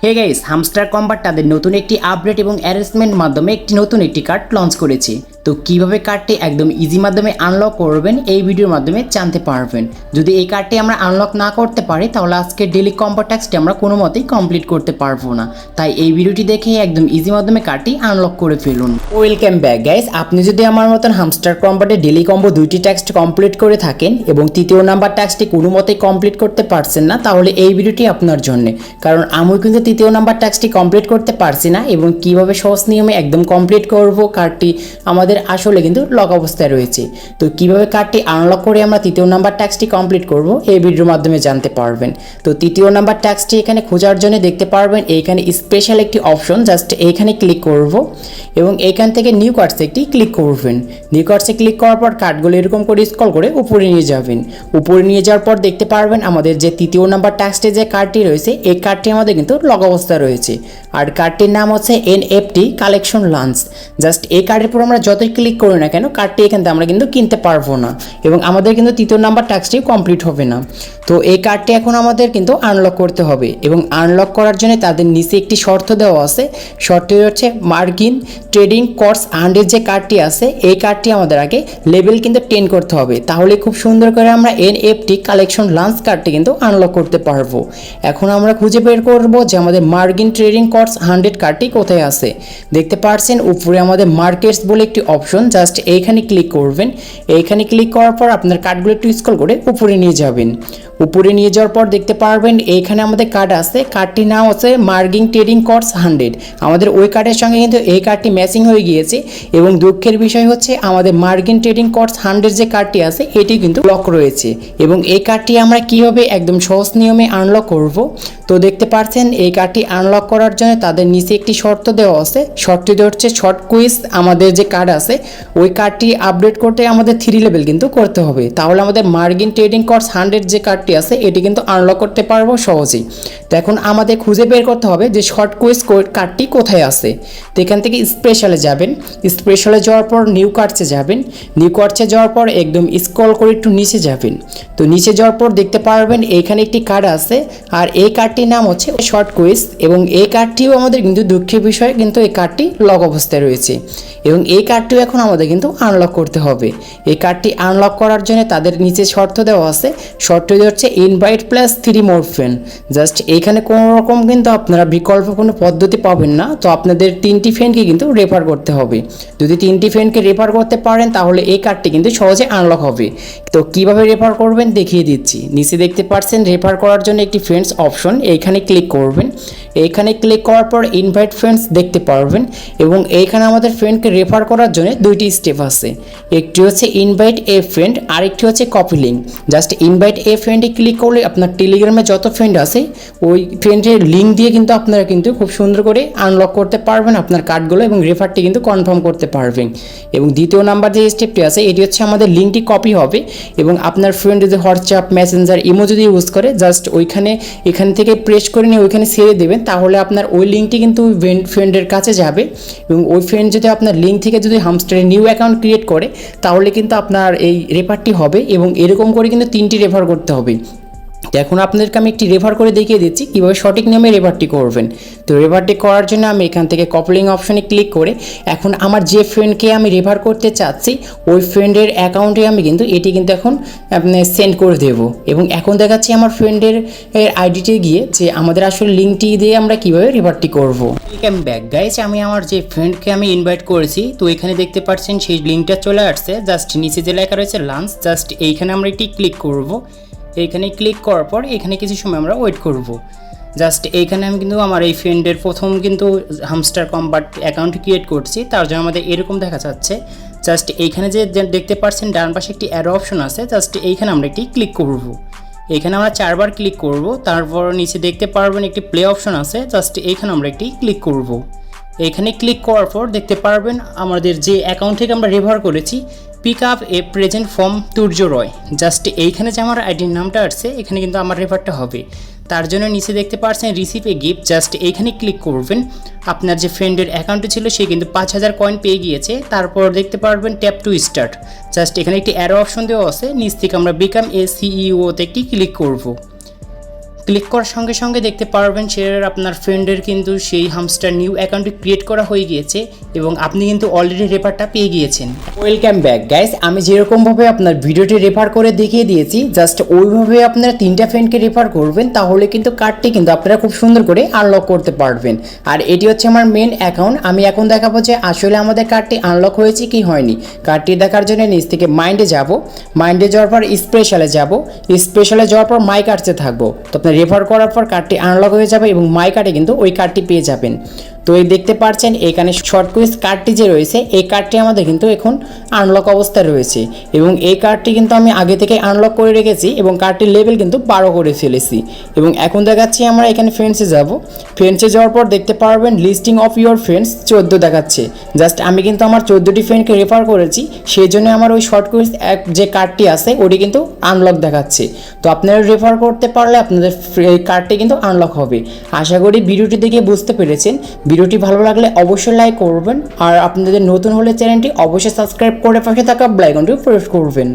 Hey guys, hamster combat তাদের নতুন একটি আপডেট এবং অ্যারেঞ্জমেন্ট মাধ্যমে নতুন একটি কার্ড লঞ্চ করেছে। তো কিভাবে কার্ডটি একদম ইজি মাধ্যমে আনলক করবেন এই ভিডিওর মাধ্যমে জানতে পারবেন। যদি এই কার্ডটি আমরা আনলক না করতে পারি তাহলে আজকে ডেইলি কম্বো টাস্কটি আমরা কোনো মতেই কমপ্লিট করতে পারবো না। তাই এই ভিডিওটি দেখে একদম ইজি মাধ্যমে কার্ডটি আনলক করে ফেলুন। ওয়েলকাম ব্যাক গাইস, আপনি যদি আমার মতন হামস্টার কম্বাটে ডেইলি কম্বো দুইটি টাস্ক কমপ্লিট করে থাকেন এবং তৃতীয় নাম্বার টাস্কটি কোনো মতেই কমপ্লিট করতে পারছেন না, তাহলে এই ভিডিওটি আপনার জন্য। কারণ আমি কিন্তু তৃতীয় নাম্বার টাস্কটি কমপ্লিট করতে পারছি না এবং কিভাবে সহজ নিয়মে একদম কমপ্লিট করব কার্ডটি আমাদের আসলে কিন্তু লক অবস্থায় রয়েছে। তো কিভাবে কার্ডটি আনলক করে আমরা তৃতীয় নাম্বার টাস্কটি কমপ্লিট করব এই ভিডিওর মাধ্যমে জানতে পারবেন। তো তৃতীয় নাম্বার টাস্কটি এখানে খোঁজার জন্য দেখতে পারবেন এইখানে স্পেশাল একটি অপশন, জাস্ট এইখানে ক্লিক করব এবং এইখান থেকে নিউ কার্ডসে একটি ক্লিক করবেন। নিউ কার্ডসে ক্লিক করার পর কার্ডগুলো এরকম করে স্ক্রল করে উপরে নিয়ে যাবেন। উপরে নিয়ে যাওয়ার পর দেখতে পারবেন আমাদের যে তৃতীয় নাম্বার টাস্কে যে কার্ডটি রয়েছে এই কার্ডটি আমাদের কিন্তু লক অবস্থায় রয়েছে। আর কার্ডটির নাম হচ্ছে NFT কালেকশন লঞ্চ। জাস্ট এই কার্ডের উপর আমরা যতই ক্লিক করি না কেন কার্ডটি এখান থেকে আমরা কিন্তু কিনতে পারবো না এবং আমাদের কিন্তু তৃতীয় নাম্বার টাস্কটি কমপ্লিট হবে না। তো এই কার্ডটি এখন আমাদের কিন্তু আনলক করতে হবে এবং আনলক করার জন্য তাদের নিচে একটি শর্ত দেওয়া আছে। শর্তটি হচ্ছে মার্কিন ট্রেডিং কর্স 100 যে কার্ডটি আছে এই কার্ডটি আমাদের আগে লেভেল কিন্তু 10 করতে হবে, তাহলে খুব সুন্দর করে আমরা NFT কালেকশন লঞ্চ কার্ডটি কিন্তু আনলক করতে পারবো। এখন আমরা খুঁজে বের করব যে আমাদের মার্কিন ট্রেডিং কর্স 100 কার্ডটি কোথায় আছে। দেখতে পাচ্ছেন উপরে আমাদের মার্কেটস বলে একটি অপশন, জাস্ট এইখানে ক্লিক করবেন। এইখানে ক্লিক করার পর আপনার কার্ডগুলো একটু স্ক্রল করে উপরে নিয়ে যাবেন। উপরে নিয়ে যাওয়ার পর দেখতে পারবেন এইখানে আমাদের কার্ড আছে, কার্ডটির নাম হচ্ছে মার্কিন ট্রেডিং কর্স 100। আমাদের ওই কার্ডের সঙ্গে কিন্তু এই কার্ডটি ম্যাচিং হয়ে গিয়েছে এবং দুঃখের বিষয় হচ্ছে আমাদের মার্কিন ট্রেডিং কর্স 100 যে কার্ডটি আছে এটি কিন্তু লক রয়েছে এবং এই কার্ডটি আমরা কিভাবে একদম সহজ নিয়মে আনলক করব। তো দেখতে পাচ্ছেন এই কার্ডটি আনলক করার জন্য তাদের নিচে একটি শর্ত দেওয়া আছে। শর্তটি হচ্ছে শর্ট কুইজ। আমাদের যে কার্ড আছে ওই কার্ডটি আপডেট করতে আমাদের 3 লেভেল কিন্তু করতে হবে, তাহলে আমাদের মার্কিন ট্রেডিং কর্স 100 যে কার্ডটি আছে এটি কিন্তু আনলক করতে পারবো সহজেই। তো এখন আমাদের খুঁজে বের করতে হবে যে শর্ট কুইজ কার্ডটি কোথায় আছে। তো এখান থেকে স্পেশালে যাবেন, স্পেশালে যাওয়ার পর নিউ কার্ডসে যাবেন। নিউ কার্ডসে যাওয়ার পর একদম স্ক্রল করে একটু নিচে যাবেন। তো নিচে যাওয়ার পর দেখতে পারবেন এইখানে একটি কার্ড আছে আর এই কার্ডটির নাম হচ্ছে শর্ট কুইজ এবং এই কার্ডটিও আমাদের কিন্তু দুঃখের বিষয় কিন্তু এই কার্ডটি লক অবস্থায় রয়েছে এবং এই কার্ডটিও এখন আমাদের কিন্তু আনলক করতে হবে। এই কার্ডটি আনলক করার জন্য তাদের নিচে শর্ত দেওয়া আছে। শর্তটি হচ্ছে ইনভাইট প্লাস 3 মোর ফ্রেন্ড। জাস্ট এইখানে কোনো রকম কিন্তু আপনারা বিকল্প কোনো পদ্ধতি পাবেন না, তো আপনাদের 3টি ফ্রেন্ডকে কিন্তু রেফার করতে হবে। যদি 3টি ফ্রেন্ডকে রেফার করতে পারেন তাহলে এই কার্ডটি কিন্তু সহজে আনলক হবে। তো কিভাবে রেফার করবেন দেখিয়ে দিচ্ছি। নিচে দেখতে পাচ্ছেন রেফার করার জন্য একটি ফ্রেন্ডস অপশন, এইখানে ক্লিক করবেন। এইখানে ক্লিক করার পর ইনভাইট ফ্রেন্ডস দেখতে পারবেন এবং এইখানে আমাদের ফ্রেন্ডকে রেফার করার জন্য 2টি স্টেপ আছে। একটি হচ্ছে ইনভাইট এ ফ্রেন্ড, আরেকটি হচ্ছে copy link. Just invite a ফ্রেন্ডে ক্লিক করলে আপনার টেলিগ্রামে যত ফ্রেন্ড আছে ওই ফ্রেন্ডের লিঙ্ক দিয়ে কিন্তু আপনারা কিন্তু খুব সুন্দর করে আনলক করতে পারবেন আপনার কার্ডগুলো এবং রেফারটি কিন্তু কনফার্ম করতে পারবেন। এবং দ্বিতীয় নাম্বার যে স্টেপটি আছে এটি হচ্ছে আমাদের লিঙ্কটি কপি হবে এবং আপনার ফ্রেন্ড যদি হোয়াটসঅ্যাপ মেসেঞ্জার ইমো যদি ইউজ করে জাস্ট এখান থেকে প্রেস করে নিয়ে ওইখানে ছেড়ে দেবেন, তাহলে আপনার ওই লিঙ্কটি কিন্তু ফ্রেন্ডের কাছে যাবে এবং ওই ফ্রেন্ড যদি আপনার লিঙ্ক থেকে যদি হামস্টারের নিউ অ্যাকাউন্ট ক্রিয়েট করে তাহলে কিন্তু আপনার এই রেফারটি হবে এবং এরকম করে কিন্তু 3টি রেফার করতে হবে। এখন আপনাদেরকে আমি একটি রেফার করে দেখিয়ে দিচ্ছি কীভাবে সঠিক নিয়মে রেফারটি করবেন। তো রেফারটি করার জন্য আমি এখান থেকে কপলিং অপশনে ক্লিক করে এখন আমার যে ফ্রেন্ডকে আমি রেফার করতে চাচ্ছি ওই ফ্রেন্ডের অ্যাকাউন্টে আমি কিন্তু এটি কিন্তু এখন সেন্ড করে দেবো এবং এখন দেখাচ্ছি আমার ফ্রেন্ডের আইডিতে গিয়ে যে আমাদের আসলে লিঙ্কটি দিয়ে আমরা কীভাবে রেফারটি করব। ওয়েলকাম ব্যাক গাইস, আমি আমার যে ফ্রেন্ডকে আমি ইনভাইট করেছি তো এখানে দেখতে পাচ্ছেন সেই লিঙ্কটা চলে আসছে। জাস্ট নিচে যে লেখা রয়েছে লাঞ্চ, জাস্ট এইখানে আমরা একটি ক্লিক করব। এইখানে ক্লিক করার পর এখানে কিছু সময় আমরা ওয়েট করব। জাস্ট এইখানে আমি কিন্তু আমার এই ফ্রেন্ডের প্রথম কিন্তু হামস্টার কম্বাট অ্যাকাউন্ট ক্রিয়েট করছি, তার জন্য আমাদের এরকম দেখা যাচ্ছে। জাস্ট এইখানে যে দেখতে পাচ্ছেন ডান পাশে একটি অ্যারো অপশন আছে, জাস্ট এইখানে আমরা একটি ক্লিক করব। এখানে আমরা 4 বার ক্লিক করব। তারপর নিচে দেখতে পারবেন একটি প্লে অপশন আছে, জাস্ট এইখানে আমরা একটি ক্লিক করব। এখানে ক্লিক করার পর দেখতে পারবেন আমাদের যে অ্যাকাউন্ট থেকে আমরা রেফার করেছি pick up a present from Turjo Roy. Just এইখানে যে আমার আইডির নামটা আসছে এখানে কিন্তু আমার রেফারটা হবে। তার জন্য নিচে দেখতে পাচ্ছেন রিসিভ এ গিফট, জাস্ট এইখানে ক্লিক করবেন। আপনার যে ফ্রেন্ডের অ্যাকাউন্টে ছিল সে কিন্তু 5000 কয়েন পেয়ে গিয়েছে। তারপর দেখতে পারবেন ট্যাপ টু স্টার্ট, জাস্ট এখানে একটি অ্যারো অপশন দেওয়া আছে, নিচ থেকে আমরা বিকাম এ সিইওতে একটি ক্লিক করব। ক্লিক করার সঙ্গে সঙ্গে দেখতে পারবেন শেয়ারের আপনার ফ্রেন্ডের কিন্তু সেই হামস্টার নিউ অ্যাকাউন্টটি ক্রিয়েট করা হয়ে গিয়েছে এবং আপনি কিন্তু অলরেডি রেফারটা পেয়ে গিয়েছেন। ওয়েলকাম ব্যাক গাইস, আমি যেরকমভাবে আপনার ভিডিওটি রেফার করে দেখিয়ে দিয়েছি জাস্ট ওইভাবে আপনারা 3টা ফ্রেন্ডকে রেফার করবেন, তাহলে কিন্তু কার্ডটি কিন্তু আপনারা খুব সুন্দর করে আনলক করতে পারবেন। আর এটি হচ্ছে আমার মেন অ্যাকাউন্ট। আমি এখন দেখাবো যে আসলে আমাদের কার্ডটি আনলক হয়েছে কি হয়নি। কার্ডটি দেখার জন্য নিচ থেকে মাইন্ডে যাব, মাইন্ডে যাওয়ার পর স্পেশালে যাব, স্পেশালে যাওয়ার পর মাই কার্ডসে থাকবো। তো আপনি রেফার করার পর কার্ডটি আনলক হয়ে যাবে এবং মাই কার্ডে কিন্তু ওই কার্ডটি পেয়ে যাবেন। তো এই দেখতে পাচ্ছেন এখানে শর্ট কুইজ কার্ডটি যে রয়েছে এই কার্ডটি আমাদের কিন্তু এখন আনলক অবস্থায় রয়েছে এবং এই কার্ডটি কিন্তু আমি আগে থেকে আনলক করে রেখেছি এবং কার্ডটির লেভেল কিন্তু 12 করে ফেলেছি। এবং এখন দেখাচ্ছি আমরা এখানে ফ্রেন্ডসে যাব, ফ্রেন্ডসে যাওয়ার পর দেখতে পারবেন লিস্টিং অফ ইউর ফ্রেন্ডস 14 দেখাচ্ছে। জাস্ট আমি কিন্তু আমার 14টি ফ্রেন্ডকে রেফার করেছি, সেই জন্য আমার ওই শর্ট কুইজ যে কার্ডটি আছে ওটি কিন্তু আনলক দেখাচ্ছে। তো আপনারা রেফার করতে পারলে আপনাদের এই কার্ডটি কিন্তু আনলক হবে। আশা করি ভিডিওটি দেখে বুঝতে পেরেছেন। ভিডিওটি ভালো লাগলে অবশ্যই লাইক করবেন আর আপনাদের নতুন হলে চ্যানেলটি অবশ্যই সাবস্ক্রাইব করে পাশে থাকা বেল আইকনটি প্রেস করবেন।